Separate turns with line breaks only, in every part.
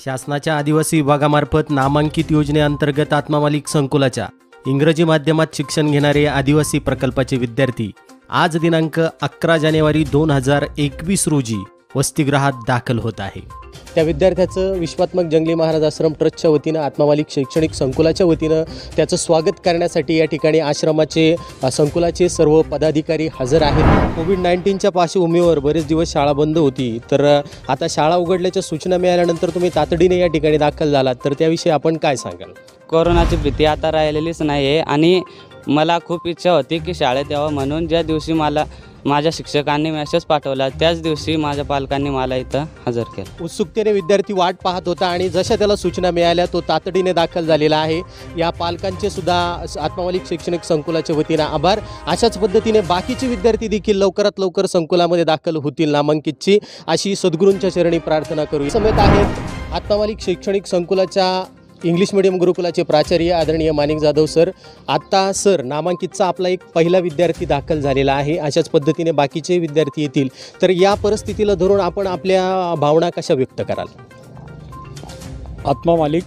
शासनाच्या आदिवासी विभागामार्फत नामांकित योजनेअंतर्गत आत्मा मालिक संकुलाच्या इंग्रजी माध्यमात शिक्षण घेणारे आदिवासी प्रकल्पाचे विद्यार्थी आज दिनांक 11 जानेवारी 2021 रोजी वसतिगृहात दाखल होत आहे। त्या विद्यार्थ्याचं विश्वात्मक जंगली महाराज आश्रम ट्रस्टच्या वतीनं आत्मा मालिक शैक्षणिक संकुलाच्या वतीनं त्याचं स्वागत करण्यासाठी या ठिकाणी आश्रमाचे संकुलाचे सर्व पदाधिकारी हजर आहेत। कोविड-19च्या पार्श्वभूमीवर बरेच दिवस शाळा बंद होती, तर आता शाळा उघडल्याच्या सूचना मिळाल्यानंतर तुम्ही तातडीने या ठिकाणी दाखल झालात, तर त्याविषयी आपण काय सांगाल?
कोरोनाची भीती आता राहिलेलीच नाही आहे आणि मला खूप इच्छा होती की शाळेत यावं, म्हणून ज्या दिवशी मला माझ्या शिक्षकांनी मेसेज पाठवला त्याच दिवशी माझ्या पालकांनी मला इथं हजर केलं।
उत्सुकतेने विद्यार्थी वाट पाहत होता आणि जशा त्याला सूचना मिळाल्या तो तातडीने दाखल झालेला आहे। या पालकांचे सुद्धा आत्मा मालिक शैक्षणिक संकुलाच्या वतीने आभार। अशाच पद्धतीने बाकीचे विद्यार्थी देखील लवकरात लवकर संकुलामध्ये दाखल होतील नामांकितची, अशी सद्गुरूंच्या चरणी प्रार्थना करू। समेत आहेत आत्मा मालिक शैक्षणिक संकुलाच्या इंग्लिश मीडियम गुरुकुलाचे प्राचार्य आदरणीय माणिक जाधव सर। आता सर, नामांकितचा आपला एक पहिला विद्यार्थी दाखल झालेला आहे, अशाच पद्धतीने बाकीचे विद्यार्थी येतील, तर या परिस्थितीला धरून आपण आपल्या भावना कशा व्यक्त कराल?
आत्मा मालिक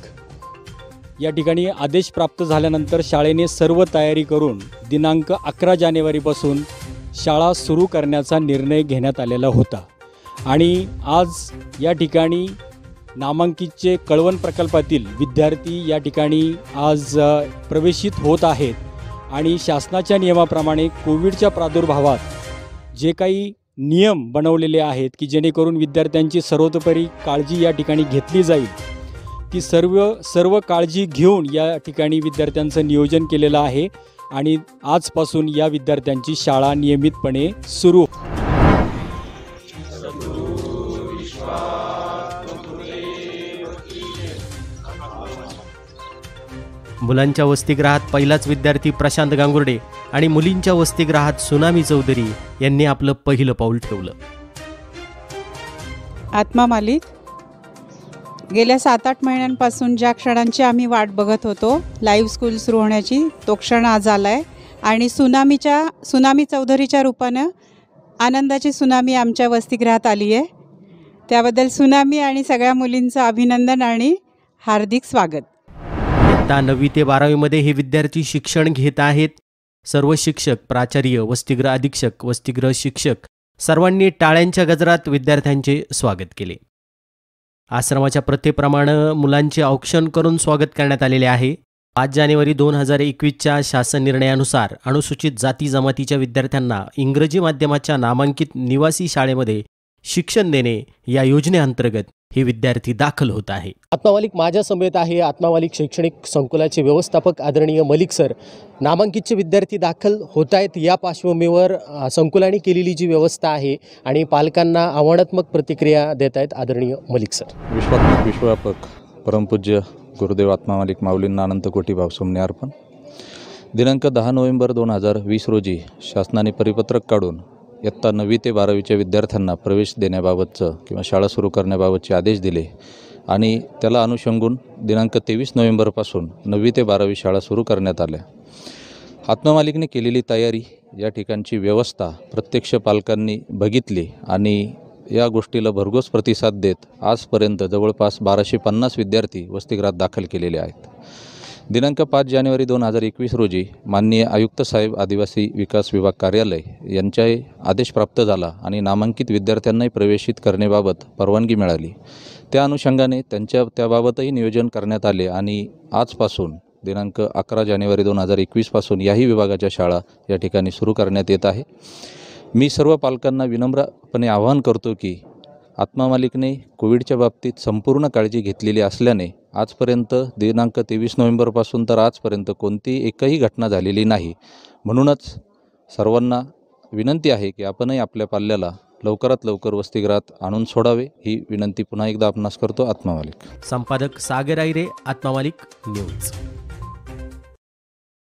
या ठिकाणी आदेश प्राप्त झाल्यानंतर शाळेने सर्व तयारी करून दिनांक 11 जानेवारीपासून शाळा सुरू करण्याचा निर्णय घेण्यात आलेला होता आणि आज या ठिकाणी नामांकितचे कळवण प्रकल्पातील विद्यार्थी या ठिकाणी आज प्रवेशित होत आहेत आणि शासनाच्या नियमाप्रमाणे कोविडच्या प्रादुर्भावात जे काही नियम बनवलेले आहेत की जेणेकरून विद्यार्थ्यांची सर्वतोपरी काळजी या ठिकाणी घेतली जाईल, ती सर्व काळजी घेऊन या ठिकाणी विद्यार्थ्यांचं नियोजन केलेलं आहे आणि आजपासून या विद्यार्थ्यांची शाळा नियमितपणे सुरू।
मुलांच्या वसतिगृहात पहिलाच विद्यार्थी प्रशांत गांगुर्डे आणि मुलींच्या वसतिगृहात सुनामी चौधरी यांनी आपलं पहिलं पाऊल ठेवलं।
आत्मा मालिक गेल्या 7-8 महिन्यांपासून ज्या क्षणांची आम्ही वाट बघत होतो लाईव्ह स्कूल सुरू होण्याची, तो क्षण आज आला आहे आणि सुनामी चौधरीच्या रूपानं आनंदाची सुनामी आमच्या वसतिगृहात आली आहे। त्याबद्दल सुनामी आणि सगळ्या मुलींचं अभिनंदन आणि हार्दिक स्वागत।
इयत्ता 9वी ते 12वीमध्ये हे विद्यार्थी शिक्षण घेत आहेत। सर्व शिक्षक, प्राचार्य, वसतिगृह अधीक्षक, वसतिगृह शिक्षक सर्वांनी टाळ्यांच्या गजरात विद्यार्थ्यांचे स्वागत केले। आश्रमाच्या प्रथेप्रमाणे मुलांचे औक्षण करून स्वागत करण्यात आलेले आहे। 5 जानेवारी 2021च्या शासन निर्णयानुसार अनुसूचित जाती जमातीच्या विद्यार्थ्यांना इंग्रजी माध्यमाच्या नामांकित निवासी शाळेमध्ये शिक्षण देणे या योजनेअंतर्गत हे विद्यार्थी दाखल होत आहे। आत्मा मालिक माझ्या समेत आहे आत्मा मालिक शैक्षणिक संकुलाचे व्यवस्थापक आदरणीय मलिक सर। नामांकितचे विद्यार्थी दाखल होत आहेत, या पार्श्वभूमीवर संकुलाने केलेली जी व्यवस्था आहे आणि पालकांना आव्हानात्मक प्रतिक्रिया देत आहेत आदरणीय मलिक सर।
विश्वात्मक विश्वव्यापक परमपूज्य गुरुदेव आत्मा मालिक माऊलींना अनंत कोटी भावसुमने अर्पण। दिनांक 10 नोव्हेंबर 2020 रोजी शासनाने परिपत्रक काढून इयत्ता 9वी ते 12वीच्या विद्यार्थ्यांना प्रवेश देण्याबाबतचं किंवा शाळा सुरू करण्याबाबतचे आदेश दिले आणि त्याला अनुषंगून दिनांक 23 नोव्हेंबरपासून 9वी ते 12वी शाळा सुरू करण्यात आल्या। आत्मा मालिकने केलेली तयारी, या ठिकाणची व्यवस्था प्रत्यक्ष पालकांनी बघितली आणि या गोष्टीला भरघोस प्रतिसाद देत आजपर्यंत जवळपास 1250 विद्यार्थी वसतिगृहात दाखल केलेले आहेत। दिनांक 5 जानेवारी 2021 रोजी माननीय आयुक्त साहेब आदिवासी विकास विभाग कार्यालय यांचाही आदेश प्राप्त झाला आणि नामांकित विद्यार्थ्यांनाही प्रवेशित करण्याबाबत परवानगी मिळाली। त्या अनुषंगाने त्याबाबतही नियोजन करण्यात आले आणि आजपासून दिनांक 11 जानेवारी 2021 पासून याही विभागाच्या शाळा या ठिकाणी सुरू करण्यात येत आहे। मी सर्व पालकांना विनम्रपणे आवाहन करतो की आत्मा मालिकने कोविडच्या बाबतीत संपूर्ण काळजी घेतलेली असल्याने आजपर्यंत दिनांक 23 नोव्हेंबरपासून तर आजपर्यंत कोणतीही एकही घटना झालेली नाही। म्हणूनच सर्वांना विनंती आहे की आपणही आपल्या पाल्याला लवकरात लवकर वसतिगृहात आणून सोडावे, ही विनंती पुन्हा एकदा आपणास करतो। आत्मा मालिक।
संपादक सागर आयरे, आत्मा मालिक न्यूज।